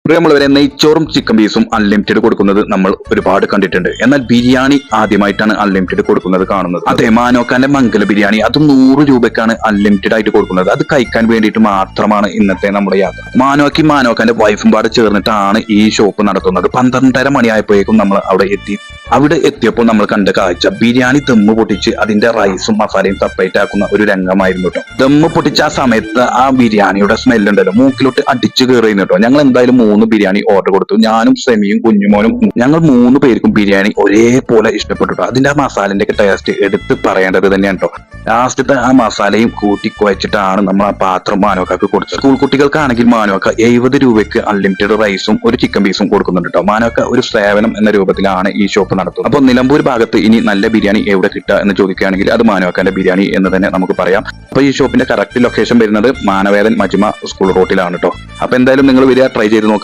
പ്രിയമുള്ളവരെ, നെയ്ച്ചോറും ചിക്കൻ പീസും അൺലിമിറ്റഡ് കൊടുക്കുന്നത് നമ്മൾ ഒരുപാട് കണ്ടിട്ടുണ്ട്. എന്നാൽ ബിരിയാണി ആദ്യമായിട്ടാണ് അൺലിമിറ്റഡ് കൊടുക്കുന്നത് കാണുന്നത്. അതെ, മാനോക്കാന്റെ മംഗല ബിരിയാണി അത് 100 രൂപയ്ക്കാണ് അൺലിമിറ്റഡ് ആയിട്ട് കൊടുക്കുന്നത്. അത് കഴിക്കാൻ വേണ്ടിയിട്ട് മാത്രമാണ് ഇന്നത്തെ നമ്മുടെ യാത്ര. മാനോക്കാന്റെ വൈഫും പാടെ ചേർന്നിട്ടാണ് ഈ ഷോപ്പ് നടത്തുന്നത്. 12:30 മണിയായപ്പോഴേക്കും നമ്മൾ അവിടെ എത്തിയപ്പോൾ നമ്മൾ കണ്ട കാഴ്ച ബിരിയാണി ദമ്മ് പൊട്ടിച്ച് അതിന്റെ റൈസും മസാലയും സെപ്പറേറ്റ് ആക്കുന്ന ഒരു രംഗമായിരുന്നു കേട്ടോ. ദമ്മ് പൊട്ടിച്ച ആ സമയത്ത് ആ ബിരിയാണിയുടെ സ്മെല്ലുണ്ടല്ലോ മൂക്കിലോട്ട് അടിച്ചു കയറിയിരുന്നു കേട്ടോ. ഞങ്ങൾ എന്തായാലും 3 ബിരിയാണി ഓർഡർ കൊടുത്തു. ഞാനും സെമിയും കുഞ്ഞുമോനും ഞങ്ങൾ 3 പേർക്കും ബിരിയാണി ഒരേപോലെ ഇഷ്ടപ്പെട്ടു. അതിന്റെ ആ മസാലന്റെ ഒക്കെ ടേസ്റ്റ് എടുത്ത് പറയേണ്ടത് തന്നെയാണ് കേട്ടോ. ലാസ്റ്റത്തെ ആ മസാലയും കൂട്ടി കുഴച്ചിട്ടാണ് നമ്മൾ ആ പാത്രം മാനോക്കാക്ക് കൊടുത്തത്. സ്കൂൾ കുട്ടികൾക്കാണെങ്കിൽ മാനോക്ക 70 രൂപയ്ക്ക് അൺലിമിറ്റഡ് റൈസും ഒരു ചിക്കൻ പീസും കൊടുക്കുന്നുണ്ട് കേട്ടോ. മാനോക്ക ഒരു സേവനം എന്ന രൂപത്തിലാണ് ഈ ഷോപ്പ് നടത്തുന്നത്. അപ്പോൾ നിലമ്പൂർ ഭാഗത്ത് ഇനി നല്ല ബിരിയാണി എവിടെ കിട്ടുക എന്ന് ചോദിക്കുകയാണെങ്കിൽ അത് മാനോക്കാന്റെ ബിരിയാണി എന്ന് തന്നെ നമുക്ക് പറയാം. അപ്പൊ ഈ ഷോപ്പിന്റെ കറക്റ്റ് ലൊക്കേഷൻ വരുന്നത് മാനവേദൻ മജ്മ സ്കൂൾ റോട്ടിലാണ് കേട്ടോ. അപ്പൊ എന്തായാലും നിങ്ങൾ വരിക, ട്രൈ ചെയ്ത് നോക്കുക.